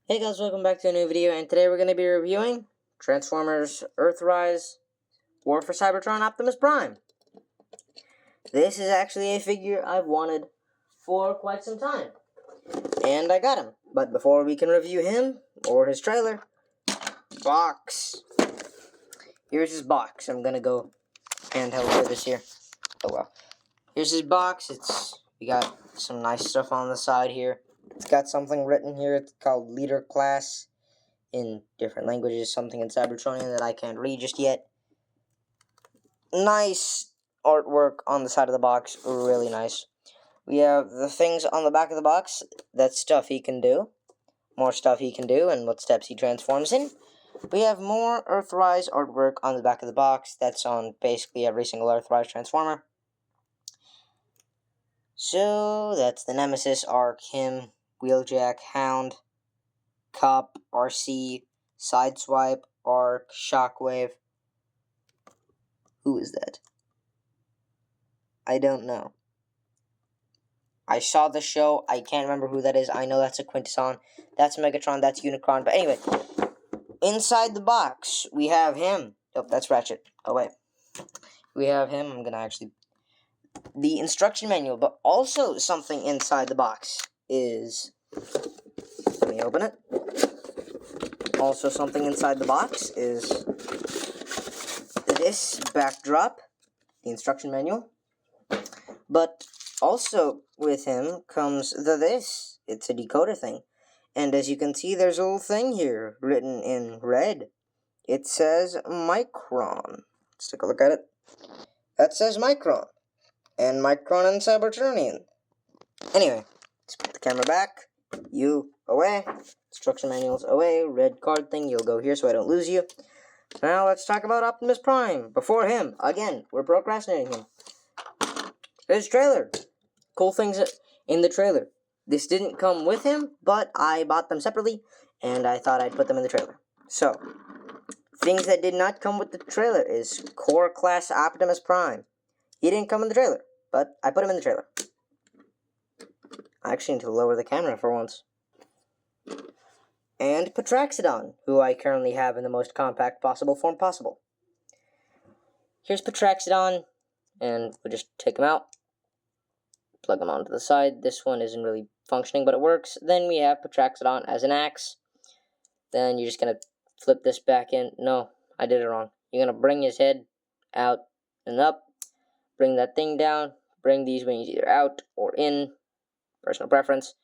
Hey guys, welcome back to a new video, and today we're going to be reviewing Transformers Earthrise War for Cybertron Optimus Prime. This is actually a figure I've wanted for quite some time, and I got him. But before we can review him, or his trailer, box. Here's his box. I'm going to go handheld for this here. Oh well. Here's his box. We got some nice stuff on the side here. It's got something written here. It's called Leader Class in different languages, something in Cybertronian that I can't read just yet. Nice artwork on the side of the box, really nice. We have the things on the back of the box, that's stuff he can do, more stuff he can do, and what steps he transforms in. We have more Earthrise artwork on the back of the box, that's on basically every single Earthrise Transformer. So, that's the Nemesis, Arc, him, Wheeljack, Hound, Cop, RC, Sideswipe, Arc, Shockwave. Who is that? I don't know. I saw the show. I can't remember who that is. I know that's a Quintesson. That's Megatron. That's Unicron. But anyway, inside the box, we have him. Oh, that's Ratchet. Oh, wait. We have him. I'm going to actually... The instruction manual, but also something inside the box is... Let me open it. Also something inside the box is this backdrop, the instruction manual. But also with him comes this. It's a decoder thing. And as you can see, there's a little thing here written in red. It says Micron. Let's take a look at it. That says Micron. And Micron and Cybertronian. Anyway, let's put the camera back. You away. Instruction manuals away. Red card thing. You'll go here so I don't lose you. Now let's talk about Optimus Prime. Before him, again, we're procrastinating him. His trailer. Cool things in the trailer. This didn't come with him, but I bought them separately, and I thought I'd put them in the trailer. So, things that did not come with the trailer is Core Class Optimus Prime. He didn't come in the trailer, but I put him in the trailer. I actually need to lower the camera for once. And Patraxodon, who I currently have in the most compact possible form possible. Here's Patraxodon, and we'll just take him out. Plug them onto the side. This one isn't really functioning, but it works. Then we have Patraxodon as an axe. Then you're just going to flip this back in. No, I did it wrong. You're going to bring his head out and up. Bring that thing down. Bring these wings either out or in. Personal preference.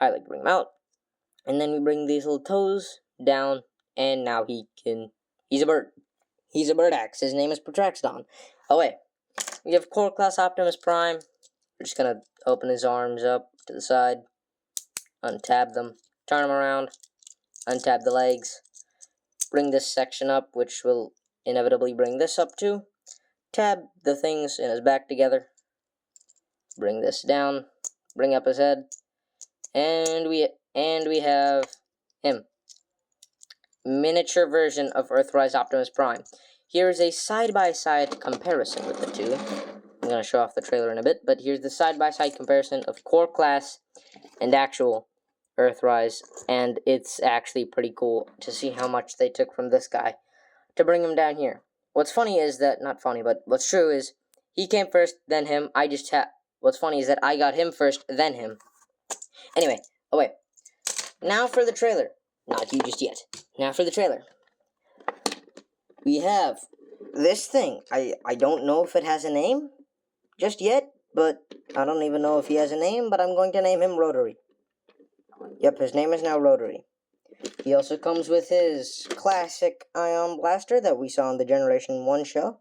I like to bring them out. And then we bring these little toes down. And now he's a bird. He's a bird axe. His name is Patraxodon. Oh, wait. We have Core Class Optimus Prime. We're just going to open his arms up to the side, untab them, turn them around, untab the legs, bring this section up, which will inevitably bring this up too, tab the things in his back together, bring this down, bring up his head, and we have him. Miniature version of Earthrise Optimus Prime. Here is a side-by-side comparison with the two. I'm going to show off the trailer in a bit, but here's the side-by-side comparison of Core Class and actual Earthrise, and it's actually pretty cool to see how much they took from this guy to bring him down here. What's funny is that, not funny, but what's true is, he came first, then him. What's funny is that I got him first, then him. Anyway, oh wait. Now for the trailer. Not you just yet. Now for the trailer. We have this thing. I don't know if it has a name just yet, but I don't even know if he has a name, but I'm going to name him Rotary. Yep, his name is now Rotary. He also comes with his classic ion blaster that we saw in the Generation 1 show.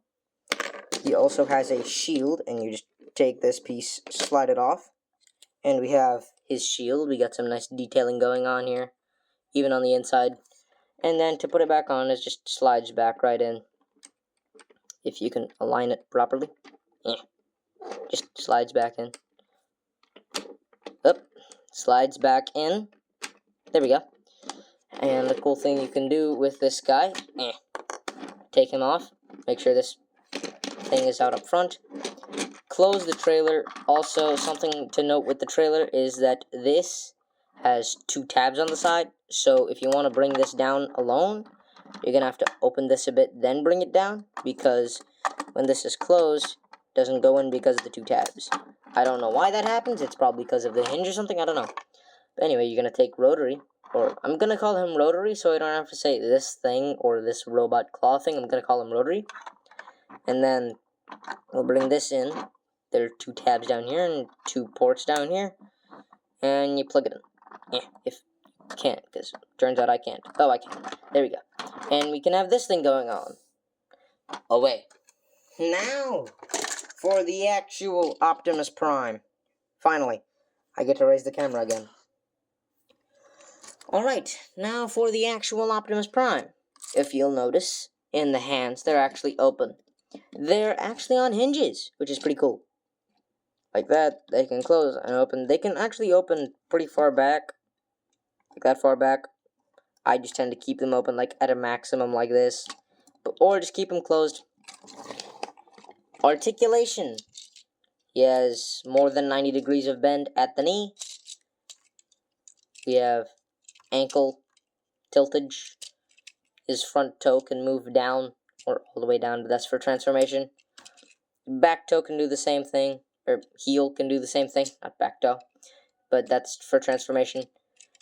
He also has a shield, and you just take this piece, slide it off, and we have his shield. We got some nice detailing going on here, even on the inside. And then to put it back on, it just slides back right in. If you can align it properly. Just slides back in. Up. Slides back in. There we go. And the cool thing you can do with this guy, take him off. Make sure this thing is out up front. Close the trailer. Also, something to note with the trailer is that this has 2 tabs on the side. So if you want to bring this down alone, you're going to have to open this a bit, then bring it down, because when this is closed, it doesn't go in because of the 2 tabs. I don't know why that happens. It's probably because of the hinge or something. I don't know. But anyway, you're going to take rotary, or I'm going to call him rotary so I don't have to say this thing or this robot claw thing. I'm going to call him rotary. And then we'll bring this in. There are 2 tabs down here and 2 ports down here. And you plug it in. Yeah, if you can't, because it turns out I can't. Oh, I can. There we go. And we can have this thing going on. Away. Now, for the actual Optimus Prime. Finally, I get to raise the camera again. Alright, now for the actual Optimus Prime. If you'll notice, in the hands, they're actually open. They're actually on hinges, which is pretty cool. Like that, they can close and open. They can actually open pretty far back. Like that far back. I just tend to keep them open like at a maximum like this. Or just keep them closed. Articulation. He has more than 90 degrees of bend at the knee. We have ankle tiltage. His front toe can move down or all the way down, but that's for transformation. Back toe can do the same thing, or heel can do the same thing, not back toe, but that's for transformation.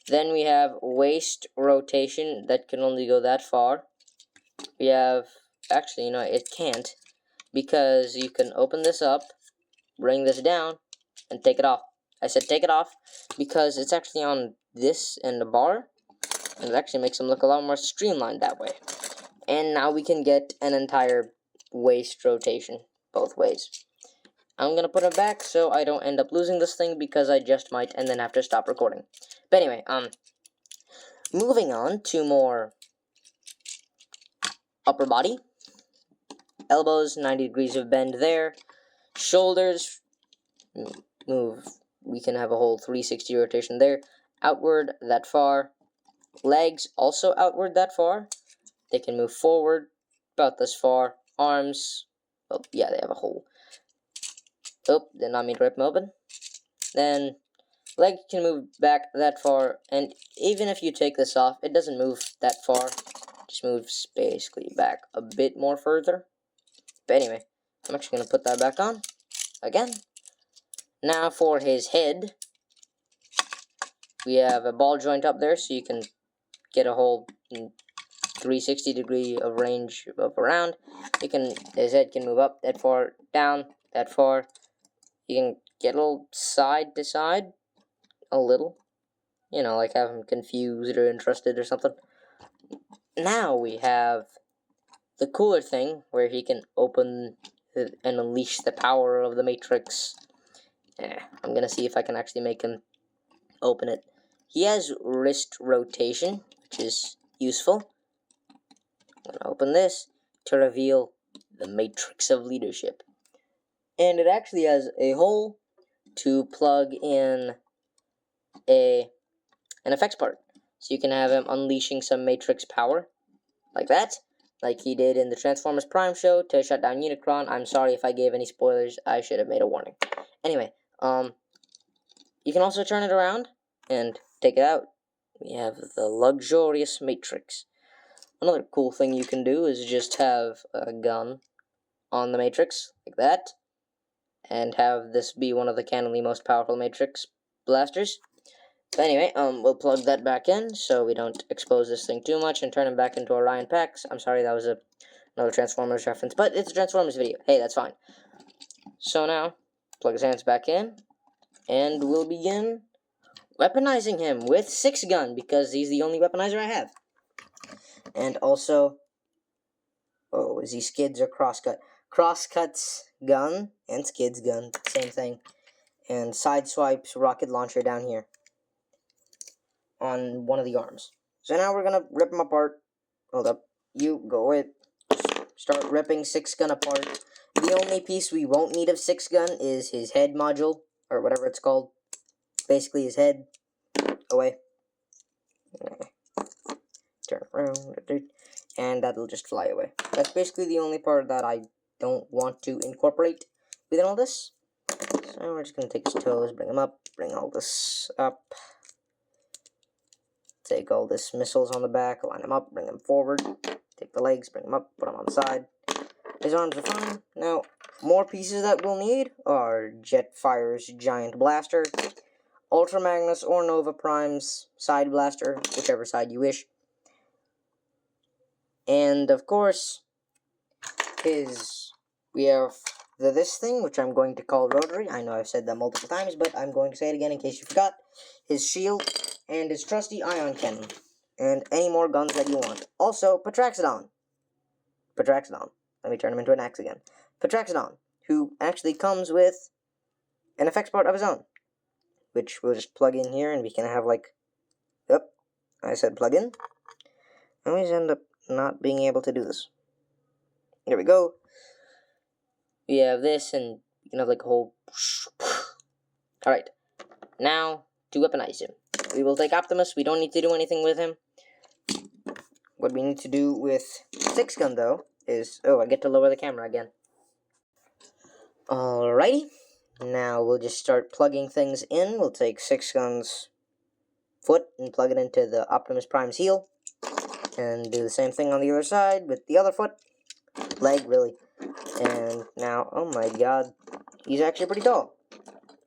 Then we have waist rotation that can only go that far. We have, actually, you know, it can't, because you can open this up, bring this down, and take it off. I said take it off because it's actually on this and the bar, and it actually makes them look a lot more streamlined that way. And now we can get an entire waist rotation both ways. I'm going to put it back so I don't end up losing this thing, because I just might and then have to stop recording. But anyway, moving on to more upper body. Elbows, 90 degrees of bend there. Shoulders, move. We can have a whole 360 rotation there. Outward, that far. Legs, also outward that far. They can move forward, about this far. Arms, oh, yeah, they have a whole... Oh, did not mean to rip them open. Then, leg can move back that far, and even if you take this off, it doesn't move that far. It just moves basically back a bit more further. But anyway, I'm actually going to put that back on again. Now for his head, we have a ball joint up there, so you can get a whole 360 degree of range of around. His head can move up that far, down that far. You can get a little side to side, a little. You know, like have him confused or interested or something. Now we have the cooler thing, where he can open and unleash the power of the Matrix. I'm gonna see if I can actually make him open it. He has wrist rotation, which is useful. I'm gonna open this to reveal the Matrix of Leadership. And it actually has a hole to plug in an effects part. So you can have him unleashing some Matrix power, like that. Like he did in the Transformers Prime show to shut down Unicron. I'm sorry if I gave any spoilers. I should have made a warning. Anyway, you can also turn it around and take it out. We have the luxurious Matrix. Another cool thing you can do is just have a gun on the Matrix, like that, and have this be one of the canonly most powerful Matrix blasters. But anyway, we'll plug that back in so we don't expose this thing too much and turn him back into Orion Pax. I'm sorry, that was another Transformers reference, but it's a Transformers video. Hey, that's fine. So now, plug his hands back in, and we'll begin weaponizing him with 6-gun, because he's the only weaponizer I have. And also, oh, is he skids or crosscut? Crosscuts gun and skids gun, same thing. And side swipes rocket launcher down here on one of the arms. So now we're gonna rip them apart. Hold up, you go away. Start ripping 6-gun apart. The only piece we won't need of 6-gun is his head module, or whatever it's called. Basically his head. Away. Turn around. And that'll just fly away. That's basically the only part that I don't want to incorporate within all this. So we're just going to take his toes, bring them up, bring all this up. take all this missiles on the back, line them up, bring them forward, take the legs, bring them up, put them on the side. His arms are fine. Now, more pieces that we'll need are Jetfire's giant blaster, Ultra Magnus or Nova Prime's side blaster, whichever side you wish. And, of course, we have this thing, which I'm going to call Rotary. I know I've said that multiple times, but I'm going to say it again in case you forgot. His shield and his trusty ion cannon. And any more guns that you want. Also, Patraxodon. Let me turn him into an axe again. Patraxodon, who actually comes with an effects part of his own, which we'll just plug in here, and we can have, like, yep, I said plug in. I always end up not being able to do this. There we go. We have this, and you can have, like, a whole... Alright, now, to weaponize him. We will take Optimus. We don't need to do anything with him. What we need to do with 6-gun, though, is... Oh, I get to lower the camera again. Alrighty. Now we'll just start plugging things in. We'll take 6-gun's foot and plug it into the Optimus Prime's heel. And do the same thing on the other side with the other foot. Leg, really. And now, oh my god, he's actually pretty tall.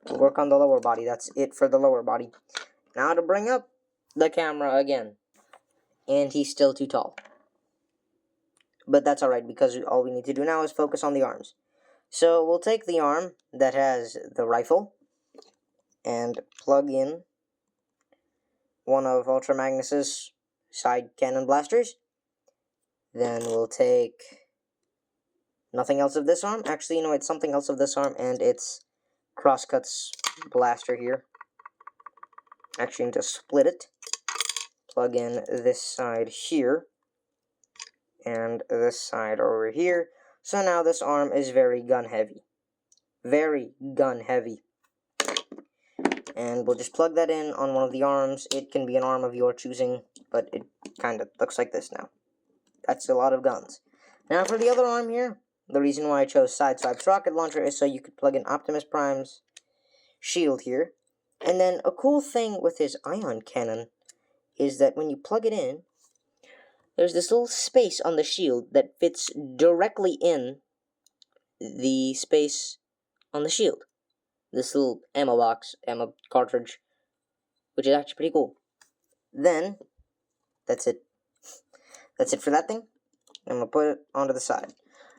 We'll work on the lower body. That's it for the lower body. Now to bring up the camera again. And he's still too tall. But that's alright, because all we need to do now is focus on the arms. So we'll take the arm that has the rifle and plug in one of Ultra Magnus's side cannon blasters. Then we'll take nothing else of this arm. Actually, you know, it's something else of this arm, and it's Crosscut's blaster here. Actually, need to split it. Plug in this side here, and this side over here. So now this arm is very gun heavy. Very gun heavy. And we'll just plug that in on one of the arms. It can be an arm of your choosing, but it kind of looks like this now. That's a lot of guns. Now for the other arm here, the reason why I chose Sideswipe's rocket launcher is so you could plug in Optimus Prime's shield here. And then a cool thing with his ion cannon is that when you plug it in, there's this little space on the shield that fits directly in the space on the shield. This little ammo box, ammo cartridge, which is actually pretty cool. Then, that's it. That's it for that thing. I'm going to put it onto the side.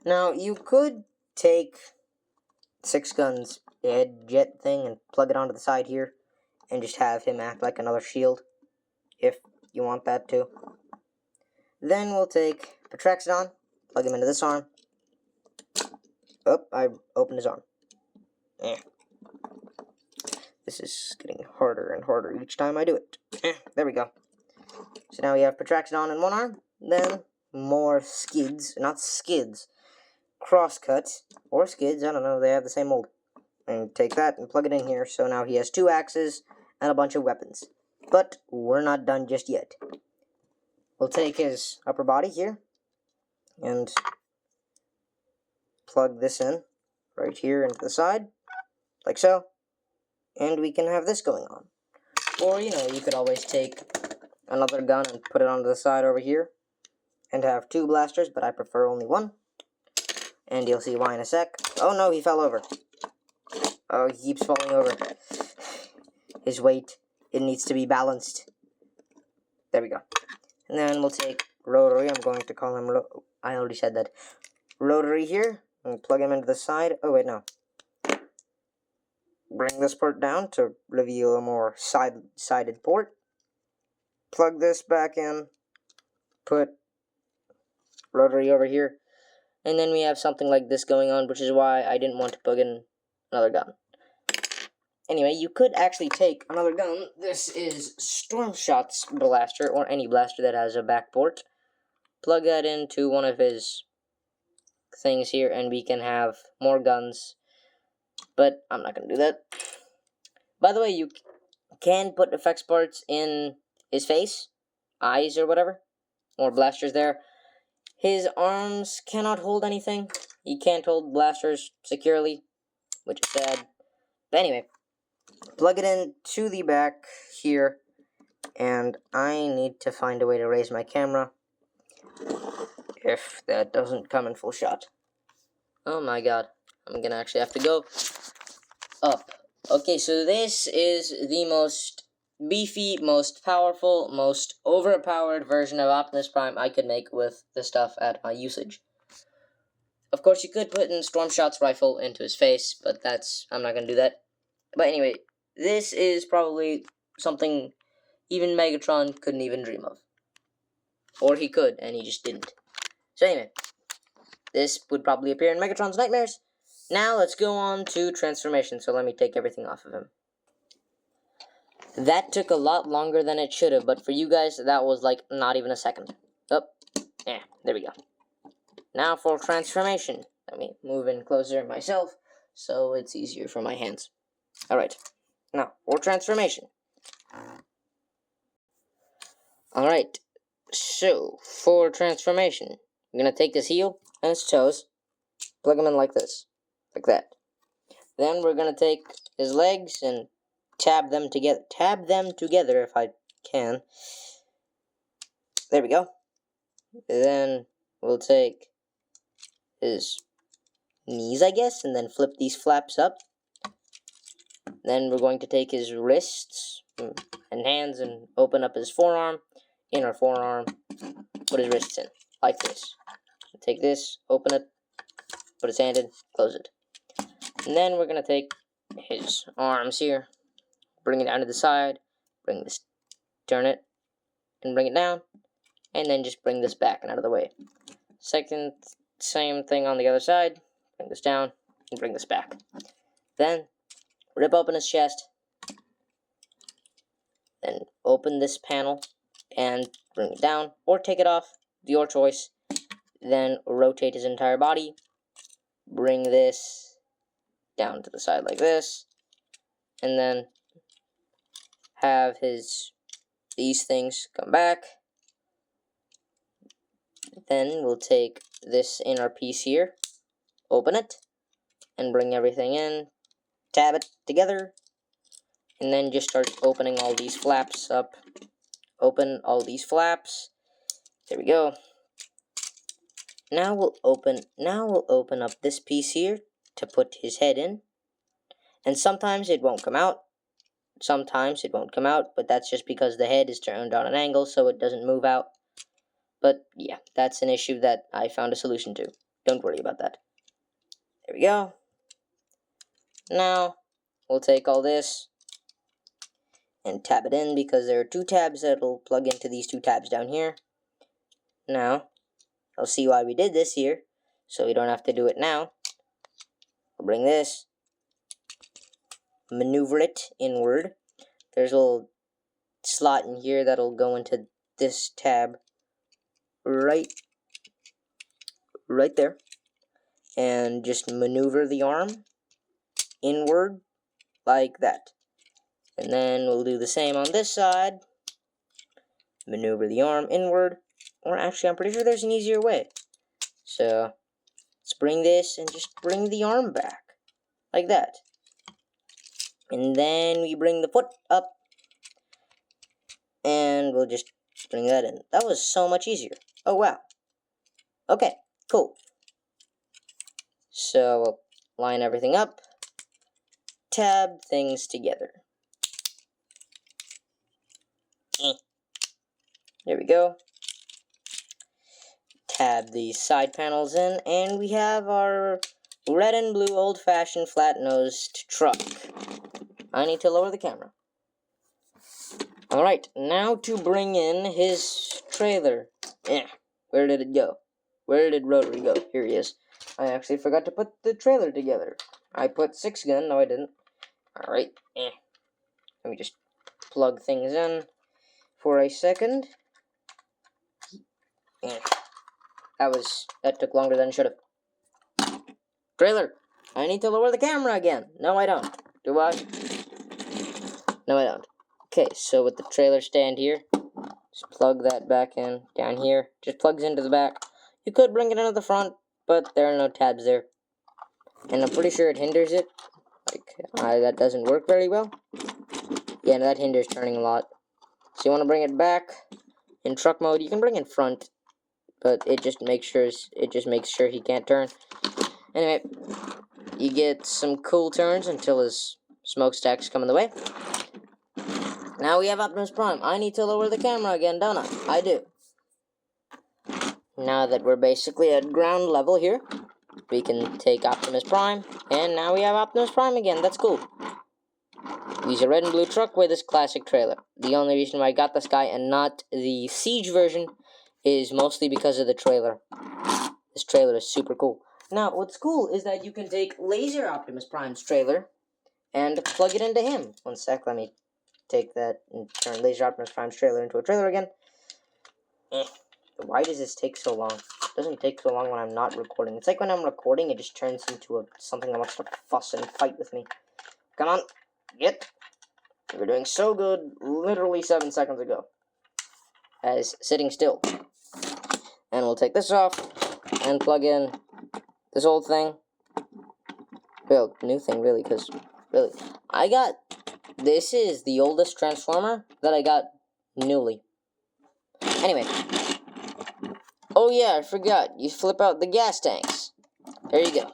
Now, you could take 6-gun's head jet thing and plug it onto the side here, and just have him act like another shield, if you want that too. Then we'll take Patraxodon, plug him into this arm. Oh, I opened his arm. This is getting harder and harder each time I do it. There we go. So now we have Patraxodon in one arm, then more skids, not skids, Crosscut, or skids, I don't know, they have the same mold. And take that and plug it in here, so now he has 2 axes and a bunch of weapons. But we're not done just yet. We'll take his upper body here, and plug this in, right here into the side, like so, and we can have this going on. Or, you know, you could always take another gun and put it onto the side over here, and have 2 blasters, but I prefer only 1. And you'll see why in a sec. Oh no, he fell over. Oh, he keeps falling over. His weight, it needs to be balanced. There we go. And then we'll take Rotary. I'm going to call him... I already said that. Rotary here. And plug him into the side. Oh, wait, no. Bring this port down to reveal a more sided port. Plug this back in. Put Rotary over here. And then we have something like this going on, which is why I didn't want to plug in another gun. Anyway, you could actually take another gun. This is Stormshot's blaster, or any blaster that has a back port. Plug that into one of his things here, and we can have more guns. But I'm not going to do that. By the way, you can put effects parts in his face, eyes, or whatever. More blasters there. His arms cannot hold anything. He can't hold blasters securely, which is sad. But anyway, plug it in to the back here, And I need to find a way to raise my camera if that doesn't come in full shot. Oh my god, I'm gonna actually have to go up. Okay, so this is the most beefy, most powerful, most overpowered version of Optimus Prime I could make with the stuff at my usage. Of course, you could put in Stormshot's rifle into his face, but I'm not gonna do that. But anyway, this is probably something even Megatron couldn't even dream of. Or he could, and he just didn't. So anyway, this would probably appear in Megatron's nightmares. Now let's go on to transformation, so let me take everything off of him. That took a lot longer than it should have, but for you guys, that was like not even a second. Oh, yeah, there we go. Now for transformation. Let me move in closer myself, so it's easier for my hands. Alright, now for transformation. Alright, so for transformation, I'm going to take his heel and his toes, plug them in like this, like that. Then we're going to take his legs and tab them together if I can. There we go. Then we'll take his knees, I guess, and then flip these flaps up. Then we're going to take his wrists and hands and open up his forearm, inner forearm, put his wrists in, like this. Take this, open it, put his hand in, close it. And then we're going to take his arms here, bring it down to the side, turn it, and bring it down, and then just bring this back and out of the way. Same thing on the other side, bring this down, and bring this back. Then, rip open his chest, then open this panel, and bring it down, or take it off, your choice. Then rotate his entire body, bring this down to the side like this, and then have these things come back. Then we'll take this inner piece here, open it, and bring everything in, tab it together, and then just start opening all these flaps up. Open all these flaps. There we go. Now we'll open up this piece here to put his head in. And sometimes it won't come out. But that's just because the head is turned on an angle so it doesn't move out. But yeah, that's an issue that I found a solution to. Don't worry about that. There we go. Now, we'll take all this and tab it in because there are two tabs that'll plug into these two tabs down here. Now, I'll see why we did this here, so we don't have to do it now. We'll bring this, maneuver it inward. There's a little slot in here that'll go into this tab right there. And just maneuver the arm inward like that. And then we'll do the same on this side. Maneuver the arm inward. Or actually, I'm pretty sure there's an easier way. So, let's bring this and just bring the arm back. Like that. And then we bring the foot up. And we'll just bring that in. That was so much easier. Oh, wow. Okay, cool. So, we'll line everything up. Tab things together. There we go. Tab these side panels in, and we have our red and blue old-fashioned flat-nosed truck. I need to lower the camera. Alright, now to bring in his trailer. Where did it go? Where did Rotary go? Here he is. I actually forgot to put the trailer together. I put 6-gun. No, I didn't. Alright. Let me just plug things in for a second. That took longer than it should have. Trailer! I need to lower the camera again. No, I don't. Do I? No, I don't. Okay, so with the trailer stand here, just plug that back in down here. Just plugs into the back. You could bring it into the front, but there are no tabs there. And I'm pretty sure it hinders it. That doesn't work very well. Yeah, no, that hinders turning a lot. So you want to bring it back in truck mode. You can bring it front, but it just makes sure he can't turn. Anyway, you get some cool turns until his smokestacks come in the way. Now we have Optimus Prime. I need to lower the camera again, don't I? I do. Now that we're basically at ground level here, we can take Optimus Prime, and now we have Optimus Prime again. That's cool. He's a red and blue truck with this classic trailer. The only reason why I got this guy and not the Siege version is mostly because of the trailer. This trailer is super cool. Now, what's cool is that you can take Laser Optimus Prime's trailer and plug it into him. One sec, let me take that and turn Laser Optimus Prime's trailer into a trailer again. Why does this take so long? It doesn't take so long when I'm not recording. It's like when I'm recording, it just turns into something that wants to fuss and fight with me. Come on, get. We were doing so good literally 7 seconds ago. As sitting still. And we'll take this off and plug in this old thing. Well, new thing really, because really, this is the oldest Transformer that I got newly. Anyway. Oh yeah, I forgot. You flip out the gas tanks. There you go.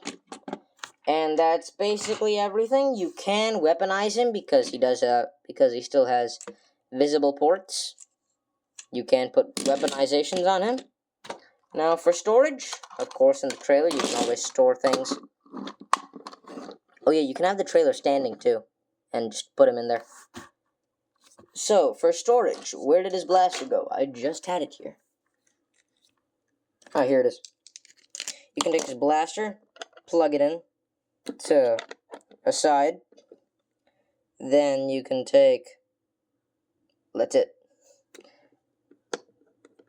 And that's basically everything. You can weaponize him because he still has visible ports. You can put weaponizations on him. Now for storage, of course in the trailer you can always store things. Oh yeah, you can have the trailer standing too, and just put him in there. So for storage, where did his blaster go? I just had it here. Ah, here it is. You can take this blaster, plug it in to a side. Then you can take, that's it.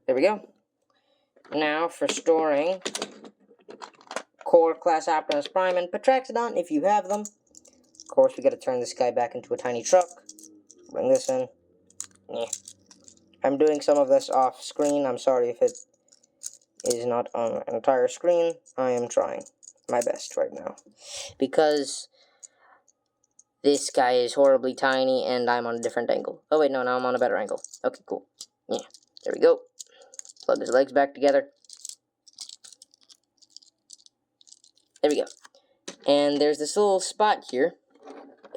There we go. Now for storing Core Class Optimus Prime and Petraxodon, if you have them. Of course, we gotta turn this guy back into a tiny truck. Bring this in. Yeah. I'm doing some of this off screen. I'm sorry if it is not on an entire screen. I am trying my best right now. Because this guy is horribly tiny and I'm on a different angle. Oh wait, no, now I'm on a better angle. Okay, cool. Yeah, there we go. Plug his legs back together. There we go. And there's this little spot here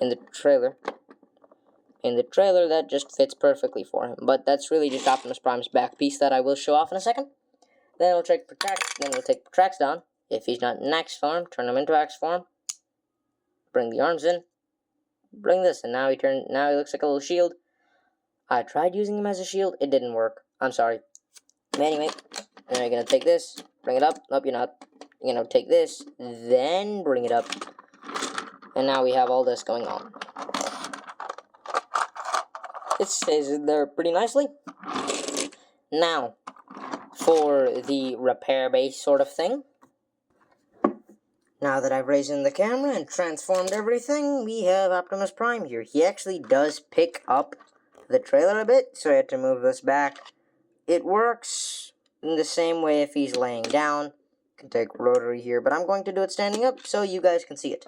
in the trailer. That just fits perfectly for him. But that's really just Optimus Prime's back piece that I will show off in a second. Then we'll take Petraxodon. If he's not in Axe form, turn him into Axe form. Bring the arms in. Bring this, and now he looks like a little shield. I tried using him as a shield, it didn't work. I'm sorry. Anyway, then you're gonna take this, bring it up. Nope, you're not. You're gonna take this, then bring it up. And now we have all this going on. It stays in there pretty nicely. Now, for the repair base sort of thing. Now that I've raised in the camera and transformed everything, we have Optimus Prime here. He actually does pick up the trailer a bit, so I had to move this back. It works in the same way if he's laying down. You can take rotary here, but I'm going to do it standing up so you guys can see it.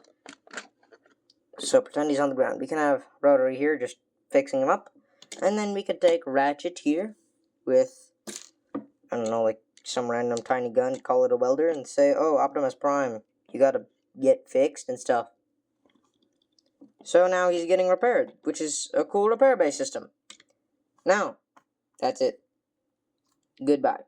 So pretend he's on the ground. We can have rotary here, just fixing him up. And then we could take Ratchet here with, I don't know, like some random tiny gun, call it a welder, and say, oh, Optimus Prime, you gotta get fixed and stuff. So now he's getting repaired, which is a cool repair base system. Now, that's it. Goodbye.